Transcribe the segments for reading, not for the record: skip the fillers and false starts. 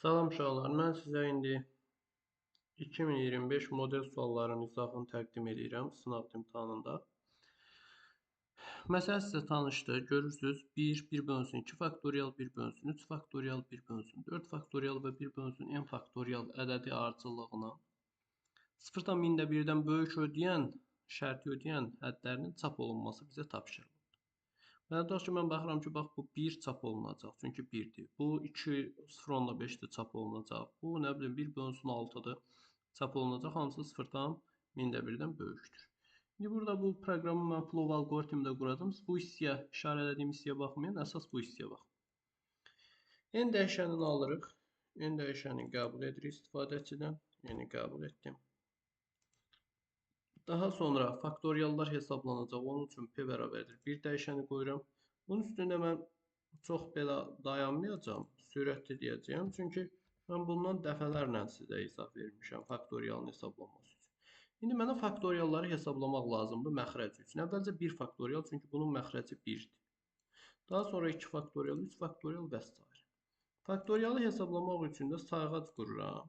Salam uşaqlar, mən sizə indi 2025 model suallarının izahını təqdim edirəm sınaq imtahanında. Məsələ sizə tanışdır. Görürsünüz 1, 1 bölünsün 2 faktorial, 1 bölünsün 3 faktorial, 1 bölünsün 4 faktorial və 1 bölünsün n faktorial ədədi ardıcıllığına 0,1-dən böyük ödəyən, şərti ödəyən hədlərinin çap olunması bizə tapşırılır. Və tutaq ki, mən baxıram ki, bax bu 1 çap olunacaq, çünki 1-dir. Bu 2 0,5-dir, çap olunacaq. Bu nə bilim 1 bölünsün 6-dır, çap olunacaq. Hamısı 0,1-dən böyükdür. İndi burada bu proqramı mən flow algoritmində quradım. Bu hissəyə, işarə etdiyim hissəyə baxmayın, əsas bu hissəyə bax. N dəyişənini alırıq. N dəyişənini qəbul edirik istifadəçidən. Yəni qəbul etdim. Daha sonra faktoriallar hesablanacaq. Onun üçün P bərabərdir 1 dəyişəni qoyuram. Bunun üstündə mən çox belə dayanmayacağam. Sürətli deyəcəyəm. Çünki mən bundan dəfələrlə sizə izah vermişəm faktorialın hesablanması üçün. İndi mənə faktorialları hesablamaq lazımdır məxrəc üçün. Əvvəlcə 1 faktorial, çünki bunun məxrəci 1-dir. Daha sonra 2 faktorial, 3 faktorial və s. Faktorialı hesablamaq üçün də sayğac qururam.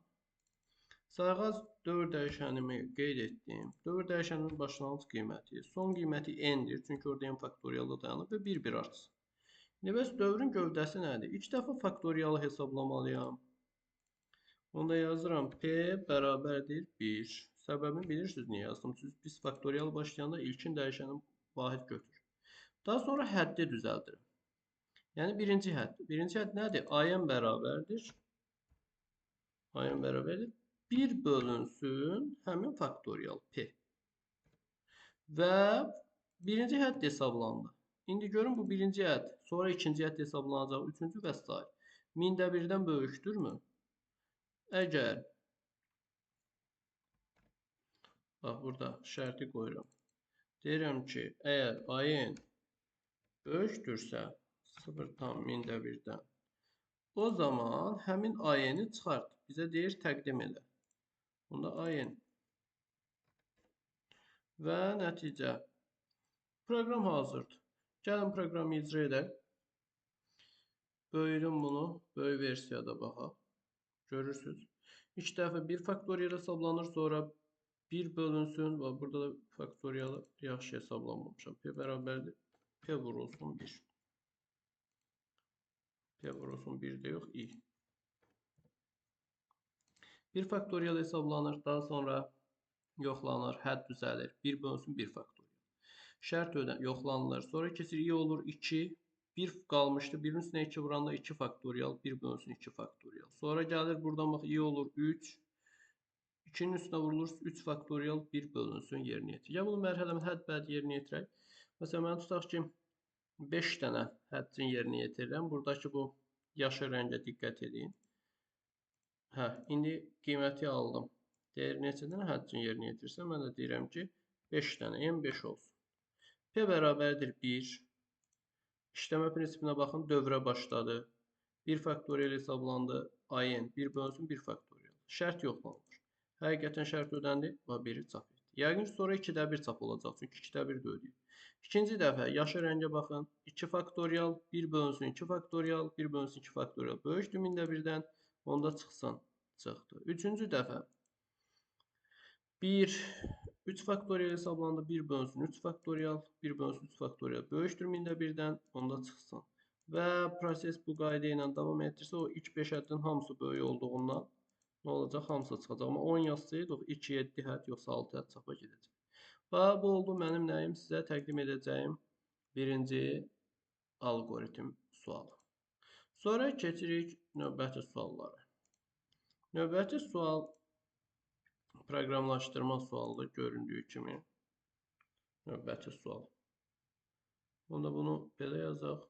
Sayğac 4 dəyişənimi qeyd etdim. 4 dəyişənimin başlanğıc qiyməti, son qiyməti n-dir, çünki orada n faktorialda dayanır və 1 arası. İndi bəs dövrün gövdəsi nədir? İlk dəfə faktorialı hesablamalıyam. Onda yazıram P bərabərdir 1. Səbəbini bilirsiniz niyə yazdım? Çünki biz faktorial başlayanda ilkin dəyişənin vahid götür. Daha sonra həddi düzəldirəm. Yəni birinci hədd. Birinci hədd nədir? AN bərabərdir. AN bərabərdir 1 bölünsün həmin faktorial P. Və birinci hədd hesablandı. İndi görün bu birinci hədd, sonra ikinci hədd hesablanacaq, üçüncü və s. 1000-1-dən böyükdürmü? Əgər, bax burada şərti qoyuram. Deyirəm ki, əgər AN böyükdürsə 0,1000-1-dən, o zaman həmin AN-i çıxart. Bizə deyir təqdim elə. Bunda AN. Və nəticə. Proqram hazırdır. Gəlin proqramı icra edək. Böyüdüm bunu. Böyük versiyada baxaq. Görürsünüz. İlk dəfə 1 faktorial hesablanır. Sonra 1 bölünsün. Və burada da faktorialı yaxşı hesablanmamışam. P bərabərdir. P vurulsun 1. P vurulsun 1 də yox. I. 1 faktorial hesablanır. Daha sonra yoxlanır. Hədd düzəlir. 1 bölünsün 1 faktorial. Şərt yoxlanılır. Sonra keçir i olur 2. 1 qalmışdı. 1-in üstünə 2 vuranda 2 faktorial. 1 bölünsün 2 faktorial. Sonra gəlir buradan bax i olur 3. 2-nin üstünə vurulur 3 faktorial. 1 bölünsün yerinə yetirir. Ya bunu mərhələmə hədd bəd yerinə yetirək. Məsələn, mən tutaq ki 5 dənə həddin yerinə yetirirəm. Buradakı bu yaşıl rəngə diqqət edin. Hə, indi qiyməti aldım. Deyir neçə dənə həddin yerinə yetirirsə, mən də deyirəm ki 5 dənə, n 5 olsun. P bərabərdir 1. İşləmə prinsipinə baxın, dövrə başladı. 1 faktorial hesablandı. AN 1 bölünsün 1 faktorial. Şərt yoxlanılır. Həqiqətən şərt ödəndi və 1-i çap etdi. Yəqin ki, sonra 2-də 1 çap olacaq. Çünki 2-də 1 də ödəyir. İkinci dəfə yaşıl rəngə baxın. 2 faktorial 1 bölünsün 2 faktorial 1 bölünsün 2 faktorial. Böyükdür 1000-1-dən. Onda çıxsın. Çıxdı. Üçüncü dəfə 3 faktorial hesablandı. 1 bölünsün 3 faktorial, 1 bölünsün 3 faktorial. Böyükdür 1000-1-dən, onda çıxsın. Və proses bu qayda ilə davam etdirsə, o ilk 5 həddin hamısı böyük olduğundan nə olacaq? Hamısı çıxacaq. Amma 10 yazsaydıq 2, 7 hədd yoxsa 6 hədd çapa gedəcək. Və bu oldu mənim nəyim? Sizə təqdim edəcəyim birinci algoritm sualı. Sonra keçirik növbəti suallara. Növbəti sual proqramlaşdırma sualıdır, göründüyü kimi. Növbəti sual. Onda bunu belə yazaq.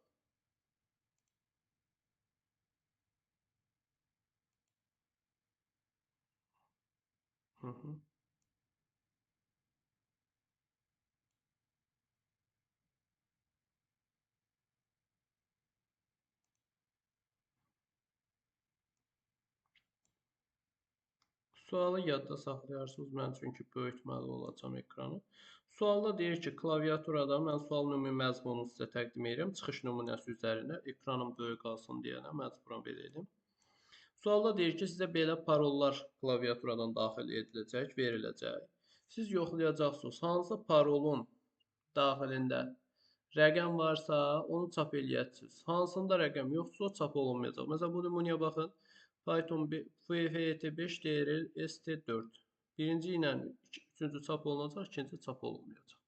Sualı yadda saxlayarsınız. Mən çünki böyütməli olacağam ekranı. Sualda deyir ki, klaviaturada mən sual nömrə məzmununu sizə təqdim edirəm. Çıxış nümunəsi üzərində ekranım böyük qalsın deyənə məcburam belə edim. Sualda deyir ki, sizə belə parollar klaviaturadan daxil ediləcək, veriləcək. Siz yoxlayacaqsınız. Hansı parolun daxilində rəqəm varsa, onu çap eləyəcəksiniz. Hansında rəqəm yoxsa, o çap olunmayacaq. Məsələn, bu nümunəyə baxın. Python FT5 DRL ST4. Birinci ilə üçüncü çap olunacaq, ikinci çap olunmayacaq.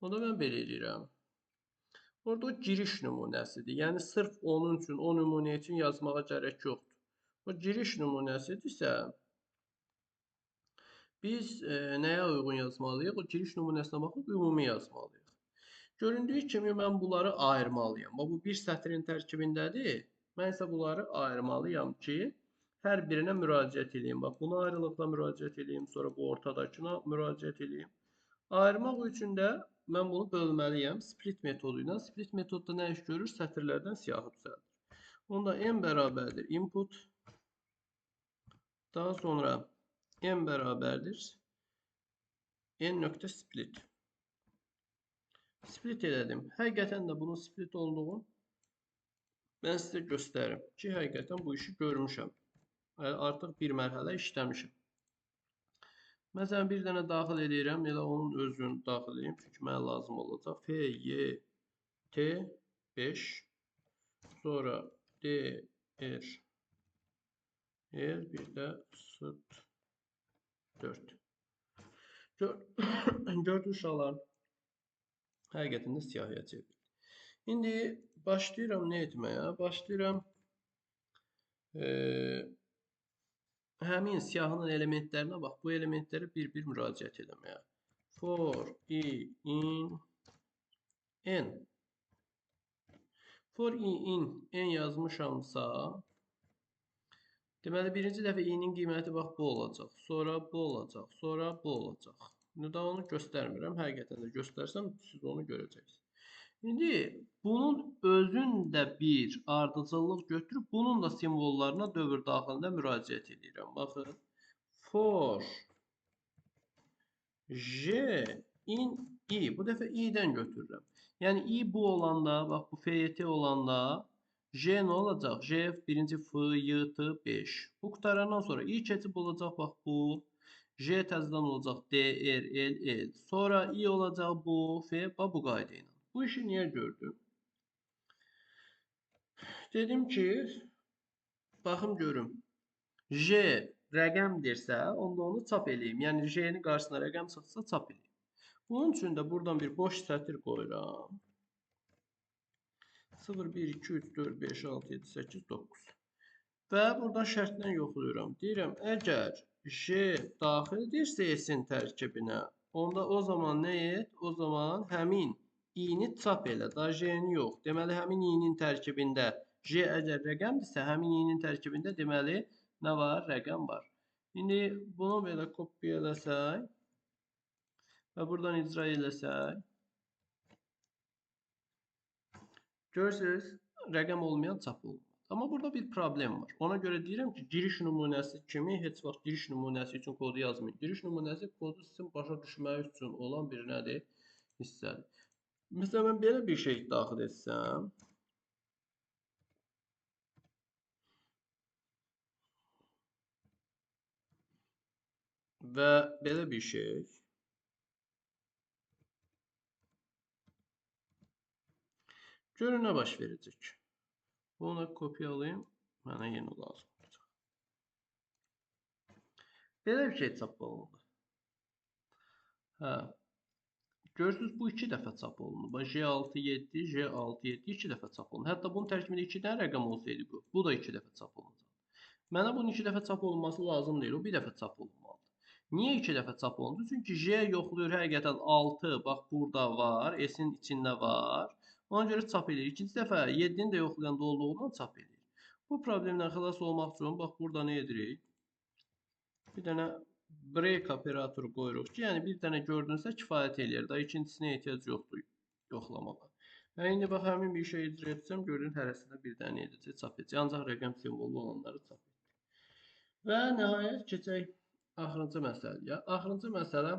Onda mən belə edirəm. Orada o giriş nümunəsidir. Yəni, sırf onun üçün, o nümunə üçün yazmağa gərək yoxdur. O giriş nümunəsidirsə, biz nəyə uyğun yazmalıyıq? O giriş nümunəsinə baxıb ümumi yazmalıyıq. Göründüyü kimi mən bunları ayırmalıyam. Bu bir sətrin tərkibindədir. Mən isə bunları ayırmalıyam ki, hər birinə müraciət edeyim. Bax, buna ayrılıqda müraciət edeyim, sonra bu ortadakına müraciət edeyim. Ayırmaq üçün də mən bunu bölməliyəm split metodu ilə. Split metodda nə iş görür? Sətirlərdən siyahı düzəldir. Onda n bərabərdir input. Daha sonra n bərabərdir n.split. Split elədim. Həqiqətən də bunun split olduğunu mən sizə göstərim ki, həqiqətən bu işi görmüşəm. Artıq bir mərhələ işləmişəm. Məsələn, bir dənə daxil edirəm, elə onun özünü daxil edeyim, çünki mənə lazım olacaq. F, Y, T, 5, sonra D, R, L, bir də ST, 4. Gördüyünüz uşaqlar həqiqətən də siyahıya çevrilir. İndi başlayıram nə etməyə? Başlayıram həmin siyahının elementlərinə bax, bu elementlərə bir-bir müraciət eləməyə. For i in n. For i in n yazmışamsa, deməli birinci dəfə i-nin qiyməti bax bu olacaq, sonra bu olacaq, sonra bu olacaq. Daha onu göstərmirəm, həqiqətən də göstərsəm siz onu görəcəksiniz. İndi bunun özündə bir ardıcıllıq götürüb, bunun da simvollarına dövr daxilində müraciət edirəm. Baxın, for j in i. Bu dəfə i-dən götürürəm. Yəni i bu olanda, bax bu FT olanda j nə olacaq? J birinci f, y, t, 5. Bu qutarandan sonra i keçib olacaq bax bu. J təzədən olacaq D, R, L, L. Sonra i olacaq bu, F, bu qayda ilə. Bu işi niyə gördüm? Dedim ki, baxım görüm. J rəqəmdirsə, onda onu çap eləyim. Yəni J-nin qarşısına rəqəm çıxsa çap eləyim. Bunun üçün də buradan bir boş sətir qoyuram. 0, 1, 2, 3, 4, 5, 6, 7, 8, 9. Və buradan şərtdən yoxlayıram. Deyirəm, əgər J daxildirsə S-in tərkibinə, onda o zaman nə et? O zaman həmin i-ni çap elə, da J-ni yox. Deməli, həmin i-nin tərkibində J əgər rəqəmdirsə, həmin i-nin tərkibində deməli nə var? Rəqəm var. İndi bunu belə kopya eləsək və buradan icra eləsək, görürsünüz, rəqəm olmayan çap olunur. Amma burada bir problem var. Ona görə deyirəm ki, giriş nümunəsi kimi heç vaxt giriş nümunəsi üçün kodu yazmayın. Giriş nümunəsi kodu sizin başa düşmək üçün olan bir nədir? Hissədir. Məsələn, mən belə bir şey daxil etsəm, və belə bir şey, görün nə baş verəcək. Bunu kopyalayayım, mənə yeni lazım olacaq. Belə bir şey çap olundu. Hə. Görürsünüz, bu 2 dəfə çap olundu. J6, 7, J6, 7 2 dəfə çap olundu. Hətta bunun tərkibində 2 dənə rəqəm olsaydı bu da 2 dəfə çap olunacaq. Mənə bunun 2 dəfə çap olunması lazım deyil, o bir dəfə çap olunmalıdır. Niyə 2 dəfə çap olundu? Çünki J yoxlayır həqiqətən 6, bax burada var, S-in içində var. Ona görə çap edir. İkinci dəfə 7-ni də yoxlayanda olduğundan çap edir. Bu problemdən xilas olmaq üçün bax burada nə edirik? Bir dənə break operatoru qoyuruq ki, yəni bir dənə gördünüzsə kifayət eləyir. Daha ikincisinə ehtiyac yoxdur yoxlamağa. Və indi bax həmin bir şey icra etsəm, gördüyün hərəsində bir dənə edəcək, çap edəcək. Ancaq rəqəm simvolu olanları çap edəcək. Və nəhayət keçək axırıncı məsələyə. Axırıncı məsələ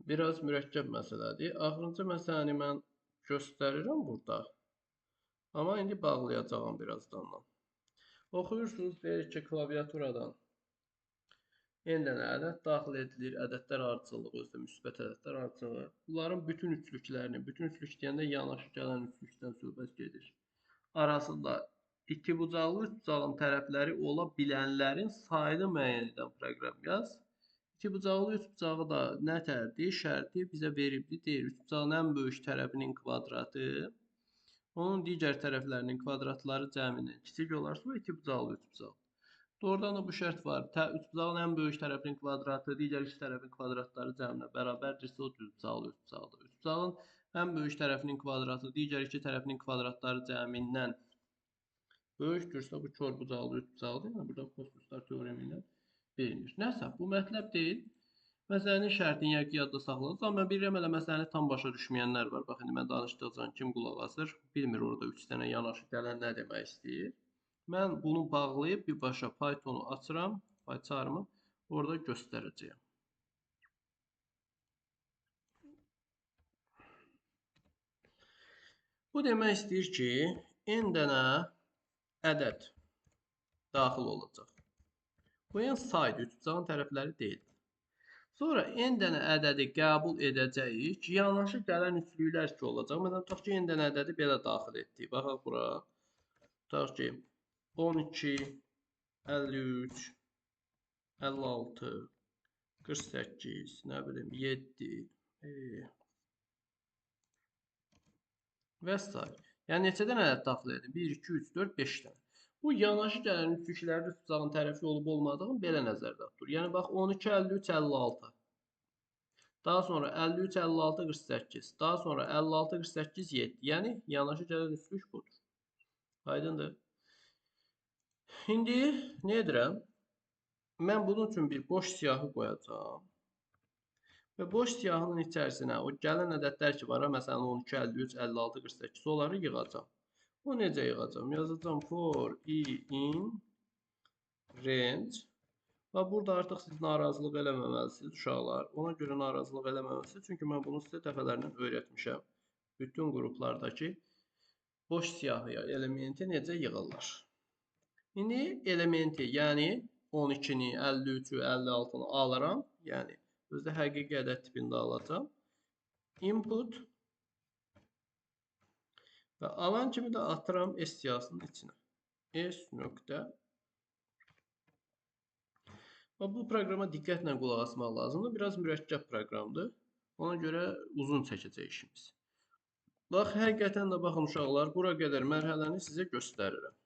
biraz mürəkkəb məsələdir. Axırıncı məsələni mən göstərirəm burada. Amma indi bağlayacağam birazdan. Oxuyursunuz, deyir ki, klaviaturadan n dənə ədəd daxil edilir. Ədədlər ardıcıllığı özdə müsbət ədədlər ardıcılığı. Bunların bütün üçlüklərini, bütün üçlük deyəndə yanaşı gələn üçlükdən söhbət gedir. Arasında iki bucaqlı üç bucağın tərəfləri ola bilənlərin sayını müəyyən edən proqram yaz. İki bucaqlı üç bucağı da nətərdir? Şərti bizə veribdir. Deyir, üç bucağın ən böyük tərəfinin kvadratı onun digər tərəflərinin kvadratları cəmindən kiçik olarsa, o iki bucaqlı üç bucaq. Doğrudan da bu şərt var. Üç bucağın ən böyük tərəfinin kvadratı digər iki tərəfin kvadratları cəminə bərabərdirsə, o düz bucaqlı üç bucaqdır. Üç bucağın ən böyük tərəfinin kvadratı digər iki tərəfinin kvadratları cəmindən böyükdürsə, bu kör bucaqlı üç bucaqdır. Yəni burada kosinuslar teoremi ilə bilinir. Nəsə, bu mətləb deyil. Məsələnin şərtini yəqin yadda saxlayın. Amma mən bilirəm elə məsələni tam başa düşməyənlər var. Bax, indi mən danışdıqca kim qulaq asır, bilmir orada 3 dənə yanaşı gələn nə demək istəyir. Mən bunu bağlayıb birbaşa Python-u açıram, PyCharm-ı orada göstərəcəyəm. Bu demək istəyir ki, n dənə ədəd daxil olacaq. Bu n saydır, üç bucağın tərəfləri deyil. Sonra n dənə ədədi qəbul edəcəyik. Yanaşı gələn üçlüklər ki olacaq. Məsələn, tutaq ki, n dənə ədədi belə daxil etdik. Baxaq bura. Tutaq ki, 12, 53, 56, 48, nə bilim, 7 və s. Yəni, neçə dənə ədəd daxil edin? 1, 2, 3, 4, 5 dənə. Bu yanaşı gələn üçlüklərdə üç bucağın tərəfi olub olmadığını belə nəzərdə tutur. Yəni, bax, 12, 53, 56. Daha sonra 53, 56, 48. Daha sonra 56, 48, 7. Yəni, yanaşı gələn üçlük budur. Aydındır. İndi nə edirəm? Mən bunun üçün bir boş siyahı qoyacağam. Və boş siyahının içərisinə o gələn ədədlər ki var, məsələn 12, 53, 56, 48 onları yığacağam. O necə yığacağam? Yazacağam for i in range. Və burada artıq siz narazılıq eləməməlisiniz uşaqlar. Ona görə narazılıq eləməməlisiniz. Çünki mən bunu sizə dəfələrlə öyrətmişəm. Bütün qruplardakı boş siyahıya elementi necə yığırlar. İndi elementi, yəni 12-ni, 53-ü, 56-nı alıram. Yəni, özdə həqiqi ədəd tipində alacam. Input və alan kimi də atıram S siyahısının içinə. S nöqtə. Bu proqrama diqqətlə qulaq asmaq lazımdır. Biraz mürəkkəb proqramdır. Ona görə uzun çəkəcək işimiz. Bax, həqiqətən də baxın uşaqlar, bura qədər mərhələni sizə göstərirəm.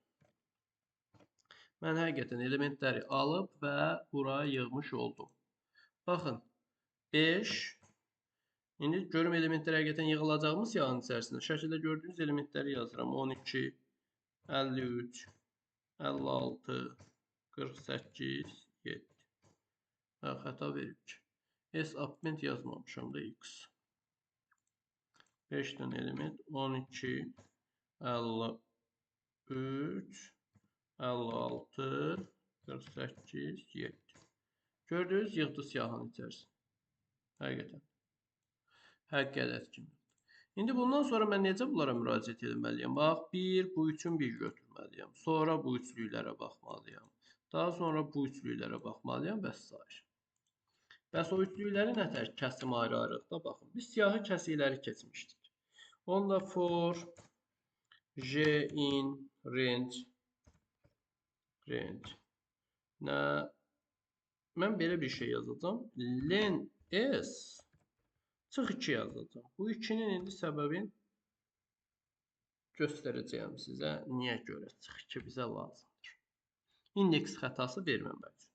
Mən həqiqətən elementləri alıb və buraya yığmış oldum. Baxın, 5. İndi görüm elementlər həqiqətən yığılacaqmı siyahının içərisində? Şəkildə gördüyünüz elementləri yazıram. 12, 53, 56, 48, 7. Xəta verib ki. S append yazmamışam da X. 5 dənə element 12, 53, 56, 48, 7. Gördünüz, yığdı siyahının içərisində. Həqiqətən. Həqiqi ədəd kimi. İndi bundan sonra mən necə bunlara müraciət etməliyəm? Bax, bu üçün bir götürməliyəm. Sonra bu üçlüklərə baxmalıyam. Daha sonra bu üçlüklərə baxmalıyam və s. Bəs o üçlükləri nətər kəsim ayrı-ayrılıqda baxın. Biz siyahı kəsikləri keçmişdik. Onda for j in range mən belə bir şey yazacağam. Len s çıx 2 yazacağam. Bu 2-nin indi səbəbini göstərəcəyəm sizə. Niyə görə çıx 2 bizə lazımdır? İndeks xətası verməmək üçün.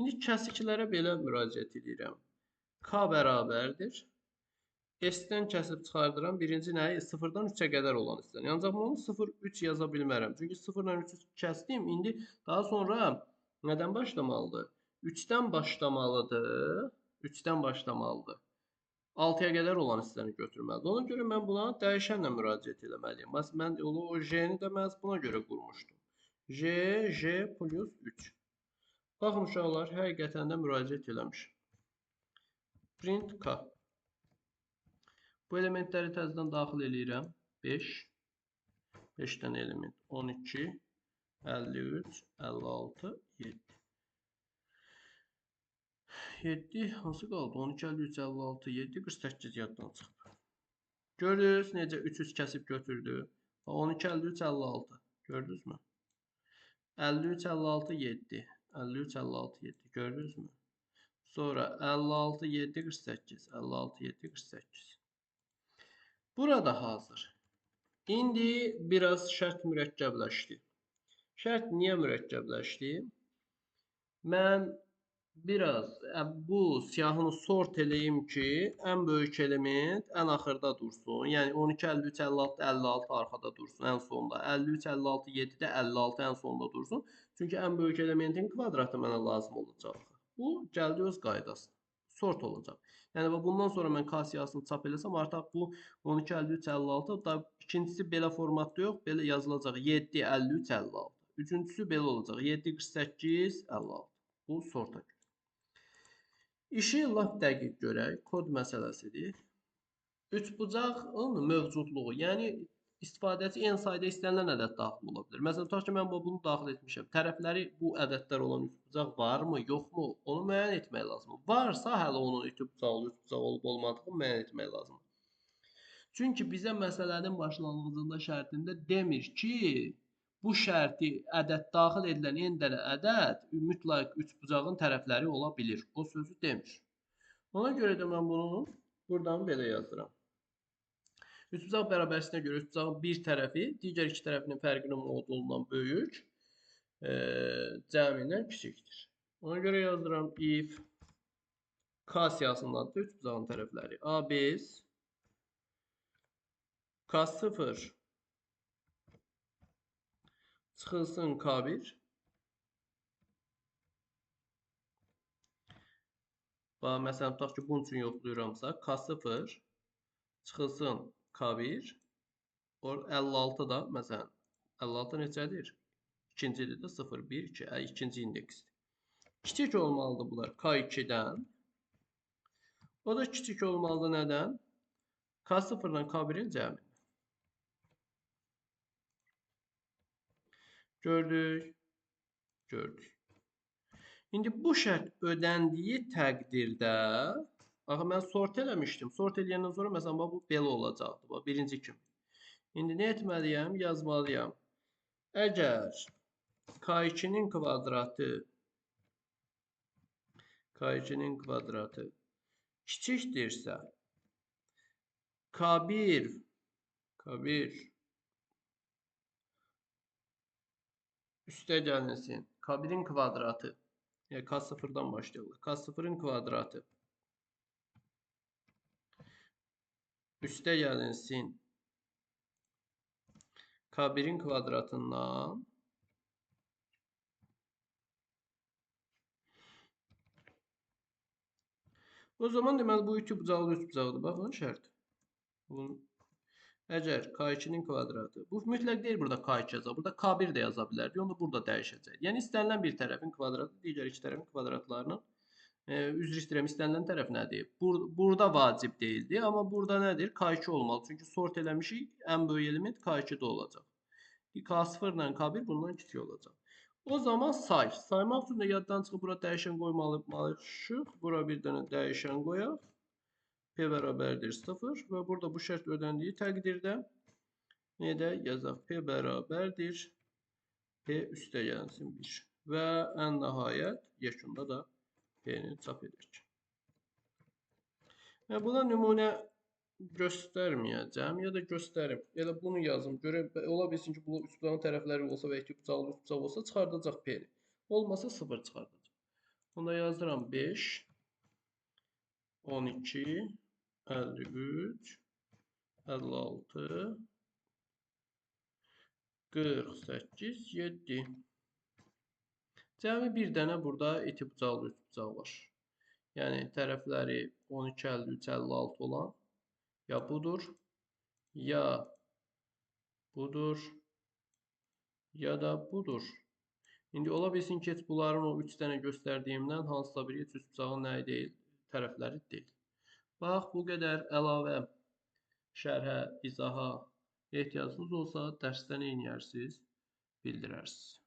İndi kəsiklərə belə müraciət edirəm. K bərabərdir. S-dən kəsib çıxardıram. Birinci nəyi? 0-dan 3-ə qədər olan istəyirəm. Ancaq onu 0, 3 yaza bilmərəm. Çünki 0-dan 3-ü kəsdim. İndi daha sonra nədən başlamalıdır? 3-dən başlamalıdır. 3-dən başlamalıdır. 6-ya qədər olan hissəni götürməlidir. Ona görə mən buna dəyişənlə müraciət etməliyəm. Mən o j-ni də məhz buna görə qurmuşdum. J plus 3. Baxın uşaqlar, həqiqətən də müraciət eləmişəm. Print K. Bu elementləri təzədən daxil eləyirəm. 5. 5 dənə element. 12, 53, 56, 7. 7 hansı qaldı? 12, 53, 56, 7, 48 yaddan çıxdı. Gördünüz necə 300 kəsib götürdü? 12, 53, 56. Gördünüzmü? 53, 56, 7. 53, 56, 7. Gördünüzmü? Sonra 56, 7, 48. 56, 7, 48. Burada hazır. İndi biraz şərt mürəkkəbləşdi. Şərt niyə mürəkkəbləşdi? Mən biraz bu siyahını sort eləyim ki, ən böyük element ən axırda dursun. Yəni 12, 53, 56, 56 arxada dursun ən sonda. 53, 56, 7 də 56 ən sonda dursun. Çünki ən böyük elementin kvadratı mənə lazım olacaq. Bu gəldi öz qaydasına. Sort olacaq. Yəni bundan sonra mən K siyahısını çap eləsəm artıq bu 12, 53, 56 da ikincisi belə formatda yox, belə yazılacaq 7, 53, 56. Üçüncüsü belə olacaq 7, 48, 56. Bu sorta görə. İşi lap dəqiq görək. Kod məsələsidir. Üçbucağın mövcudluğu, yəni istifadəçi n sayda istənilən ədəd daxil ola bilər. Məsələn, tutaq ki, mən bunu daxil etmişəm. Tərəfləri bu ədədlər olan üçbucaq varmı, yoxmu? Onu müəyyən etmək lazımdır. Varsa hələ onun üçbucaq olub olmadığını müəyyən etmək lazımdır. Çünki bizə məsələnin başlanğıcında şərtində demir ki, bu şərti ədəd daxil edilən n dənə ədəd mütləq üçbucağın tərəfləri ola bilir. O sözü demir. Ona görə də mən bunu buradan belə yazıram. Üçbucaq bərabərlisinə görə üçbucağın bir tərəfi digər iki tərəfinin fərqinin modulundan böyük, cəmindən kiçikdir. Ona görə yazıram if K siyahısının adı üçbucağın tərəfləri A5 K0 çıxılsın K1 məsələn tutaq ki, bunun üçün yoxlayıramsa K0 çıxılsın K1 or 56 da məsələn 56 neçədir? İkincidir də 0, 1, 2, ikinci indeksdir. Kiçik olmalıdır bunlar K2-dən. O da kiçik olmalıdır nədən? K0-dan K1-in cəmi. Gördük. Gördük. İndi bu şərt ödəndiyi təqdirdə axı mən sort eləmişdim. Sort eləyəndən sonra məsələn bu belə olacaqdı. Bax birinci kimi. İndi nə etməliyəm? Yazmalıyam. Əgər K2-nin kvadratı kiçikdirsə K1 üstə gəlinsin. K1-in kvadratı yəni K0-dan başlayırlar. K0-ın kvadratı üstə gəlinsin. K1-in kvadratından o zaman deməli bu iki bucaqlı üç bucaqdır. Baxın şərt. Əgər K2-nin kvadratı, bu mütləq deyil burada K2 yazaq. Burada K1 də yaza bilərdik. Onu da burada dəyişəcək. Yəni istənilən bir tərəfin kvadratı digər iki tərəfin kvadratlarının üzr istəyirəm, istənilən tərəf nədir? Burada vacib deyildi, amma burada nədir? K2 olmalı. Çünki sort eləmişik, ən böyük element K2-də olacaq. K0 ilə K1 bundan kiçik olacaq. O zaman say. Saymaq üçün də yaddan çıxıb bura dəyişən qoymalıyıq. Bura bir dənə dəyişən qoyaq. P bərabərdir 0 və burada bu şərt ödəndiyi təqdirdə nədə yazaq? P bərabərdir P üstə gəlsin 1 və ən nəhayət yekunda da P-ni çap edək. Buna nümunə göstərməyəcəm ya da göstərim. Elə bunu yazım. Ola bilsin ki, bu üçbucağın tərəfləri olsa və iki bucaqlı üçbucaq olsa çıxardacaq P-ni. Olmasa 0 çıxardacaq. Onda yazıram 5 12 53 56 48 7. Cəmi bir dənə burada iki bucaqlı üç bucaq var. Yəni tərəfləri 12 53 56 olan ya budur, ya budur, ya da budur. İndi ola bilsin ki, bunların o 3 dənə göstərdiyimdən hansısa bir üç bucağın nəyi deyil, tərəfləri deyil. Bax, bu qədər əlavə şərhə, izaha ehtiyacınız olsa, dərsdə nə edərsiniz, bildirərsiniz.